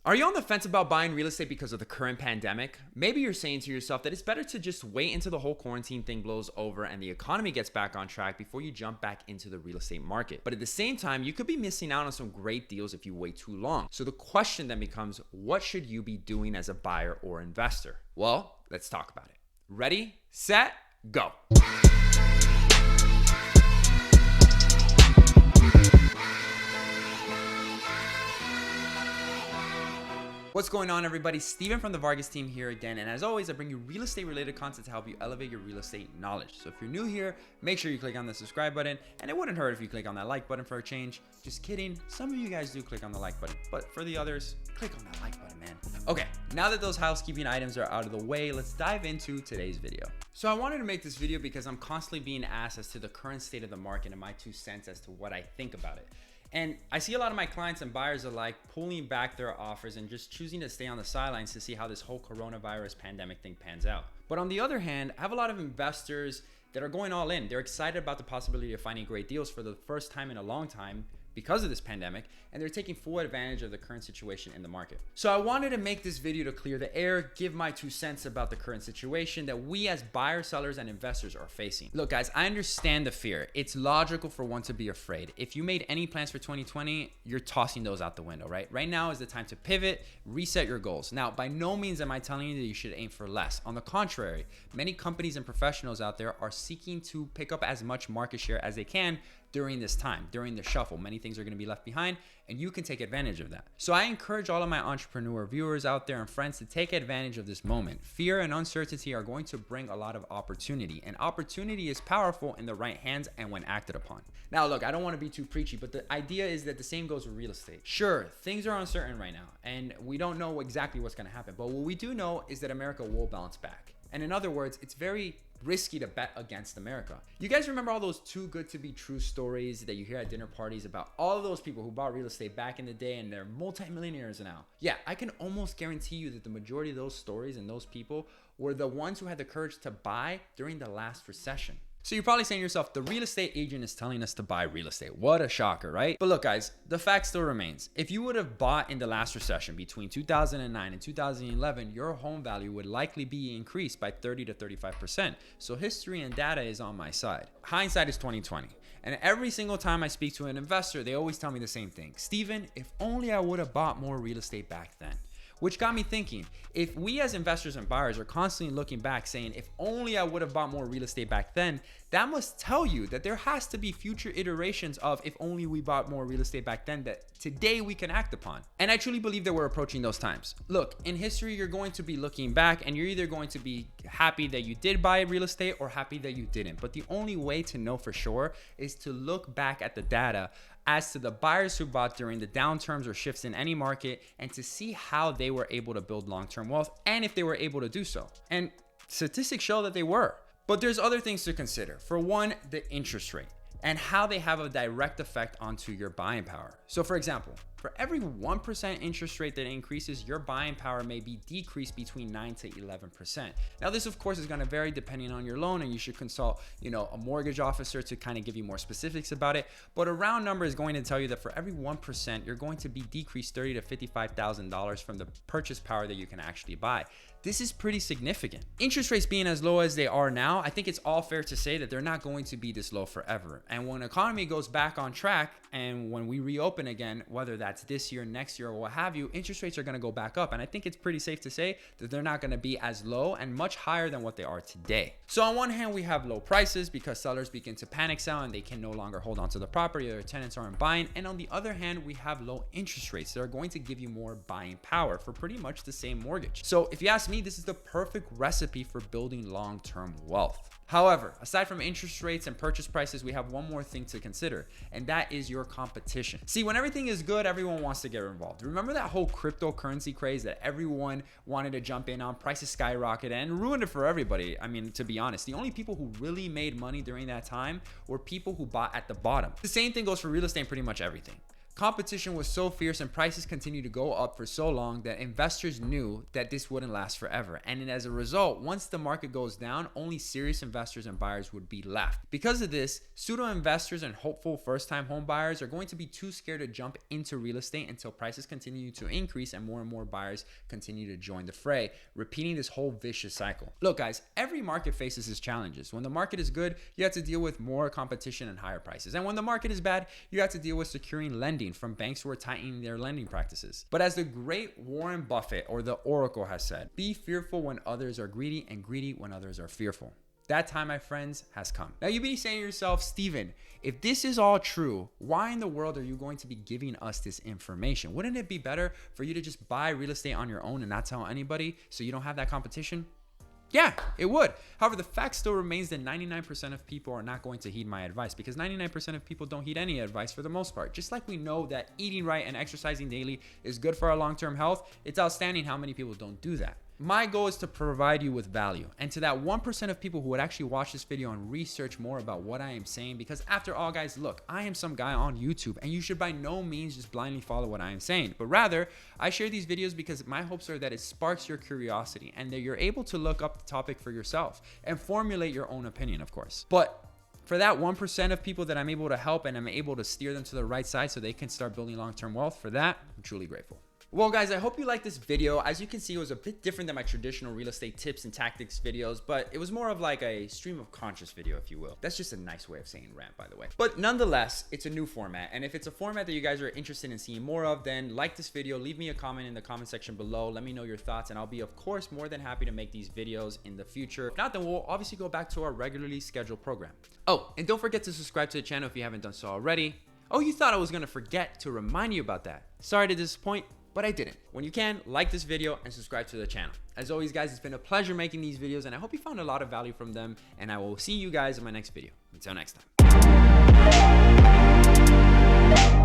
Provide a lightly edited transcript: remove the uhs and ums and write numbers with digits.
Are you on the fence about buying real estate because of the current pandemic? Maybe you're saying to yourself that it's better to just wait until the whole quarantine thing blows over and the economy gets back on track before you jump back into the real estate market. But at the same time, you could be missing out on some great deals if you wait too long. So the question then becomes, what should you be doing as a buyer or investor? Well, let's talk about it. Ready, set, go. What's going on, everybody? Steven from the Vargas team here again, and as always, I bring you real estate related content to help you elevate your real estate knowledge. So if you're new here, make sure you click on the subscribe button, and it wouldn't hurt if you click on that like button for a change. Just kidding, some of you guys do click on the like button, but for the others, click on that like button, man. Okay, now that those housekeeping items are out of the way, let's dive into today's video. So I wanted to make this video because I'm constantly being asked as to the current state of the market and my 2 cents as to what I think about it. And I see a lot of my clients and buyers alike pulling back their offers and just choosing to stay on the sidelines to see how this whole coronavirus pandemic thing pans out. But on the other hand, I have a lot of investors that are going all in. They're excited about the possibility of finding great deals for the first time in a long time because of this pandemic, and they're taking full advantage of the current situation in the market. So I wanted to make this video to clear the air, give my 2 cents about the current situation that we as buyers, sellers, and investors are facing. Look, guys, I understand the fear. It's logical for one to be afraid. If you made any plans for 2020, you're tossing those out the window, right? Right now is the time to pivot, reset your goals. Now, by no means am I telling you that you should aim for less. On the contrary, many companies and professionals out there are seeking to pick up as much market share as they can during this time, during the shuffle. Many things are going to be left behind, and you can take advantage of that. So I encourage all of my entrepreneur viewers out there and friends to take advantage of this moment. Fear and uncertainty are going to bring a lot of opportunity, and opportunity is powerful in the right hands and when acted upon. Now, look, I don't want to be too preachy, but the idea is that the same goes with real estate. Sure, things are uncertain right now, and we don't know exactly what's going to happen, but what we do know is that America will bounce back. And in other words, it's very risky to bet against America. You guys remember all those too good to be true stories that you hear at dinner parties about all of those people who bought real estate back in the day and they're multimillionaires now? Yeah, I can almost guarantee you that the majority of those stories and those people were the ones who had the courage to buy during the last recession. So you're probably saying to yourself, the real estate agent is telling us to buy real estate. What a shocker, right? But look, guys, the fact still remains. If you would have bought in the last recession between 2009 and 2011, your home value would likely be increased by 30 to 35%. So history and data is on my side. Hindsight is 2020. And every single time I speak to an investor, they always tell me the same thing. Steven, if only I would have bought more real estate back then. Which got me thinking, if we as investors and buyers are constantly looking back saying, if only I would have bought more real estate back then, that must tell you that there has to be future iterations of if only we bought more real estate back then that today we can act upon. And I truly believe that we're approaching those times. Look, in history, you're going to be looking back and you're either going to be happy that you did buy real estate or happy that you didn't. But the only way to know for sure is to look back at the data as to the buyers who bought during the downturns or shifts in any market and to see how they were able to build long-term wealth and if they were able to do so. And statistics show that they were. But there's other things to consider. For one, the interest rate and how they have a direct effect onto your buying power. So for example, for every 1% interest rate that increases, your buying power may be decreased between 9 to 11%. Now, this of course is going to vary depending on your loan, and you should consult, a mortgage officer to kind of give you more specifics about it. But a round number is going to tell you that for every 1%, you're going to be decreased $30,000 to $55,000 from the purchase power that you can actually buy. This is pretty significant. Interest rates being as low as they are now, I think it's all fair to say that they're not going to be this low forever. And when the economy goes back on track and when we reopen again, whether that's this year, next year, or what have you, interest rates are going to go back up. And I think it's pretty safe to say that they're not going to be as low and much higher than what they are today. So on one hand, we have low prices because sellers begin to panic sell and they can no longer hold on to the property or their tenants aren't buying. And on the other hand, we have low interest rates that are going to give you more buying power for pretty much the same mortgage. So if you ask me, this is the perfect recipe for building long-term wealth. However, aside from interest rates and purchase prices, we have one more thing to consider, and that is your competition. See, when everything is good, everyone wants to get involved. Remember that whole cryptocurrency craze that everyone wanted to jump in on? Prices skyrocketed and ruined it for everybody. I mean, to be honest, the only people who really made money during that time were people who bought at the bottom. The same thing goes for real estate and pretty much everything. Competition was so fierce and prices continued to go up for so long that investors knew that this wouldn't last forever. And as a result, once the market goes down, only serious investors and buyers would be left. Because of this, pseudo investors and hopeful first-time home buyers are going to be too scared to jump into real estate until prices continue to increase and more buyers continue to join the fray, repeating this whole vicious cycle. Look guys, every market faces its challenges. When the market is good, you have to deal with more competition and higher prices. And when the market is bad, you have to deal with securing lending from banks who are tightening their lending practices. But as the great Warren Buffett or the Oracle has said, be fearful when others are greedy and greedy when others are fearful. That time, my friends, has come. Now you be saying to yourself, Steven, if this is all true, why in the world are you going to be giving us this information? Wouldn't it be better for you to just buy real estate on your own and not tell anybody so you don't have that competition? Yeah, it would. However, the fact still remains that 99% of people are not going to heed my advice because 99% of people don't heed any advice for the most part. Just like we know that eating right and exercising daily is good for our long-term health, it's outstanding how many people don't do that. My goal is to provide you with value, and to that 1% of people who would actually watch this video and research more about what I am saying, because after all guys, look, I am some guy on YouTube and you should by no means just blindly follow what I am saying, but rather I share these videos because my hopes are that it sparks your curiosity and that you're able to look up the topic for yourself and formulate your own opinion, of course. But for that 1% of people that I'm able to help and I'm able to steer them to the right side so they can start building long-term wealth, for that, I'm truly grateful. Well guys, I hope you liked this video. As you can see, it was a bit different than my traditional real estate tips and tactics videos, but it was more of like a stream of conscious video, if you will. That's just a nice way of saying rant, by the way. But nonetheless, it's a new format. And if it's a format that you guys are interested in seeing more of, then like this video, leave me a comment in the comment section below. Let me know your thoughts, and I'll be, of course, more than happy to make these videos in the future. If not, then we'll obviously go back to our regularly scheduled program. Oh, and don't forget to subscribe to the channel if you haven't done so already. Oh, you thought I was gonna forget to remind you about that. Sorry to disappoint, but I didn't. When you can, like this video and subscribe to the channel. As always, guys, it's been a pleasure making these videos, and I hope you found a lot of value from them, and I will see you guys in my next video. Until next time.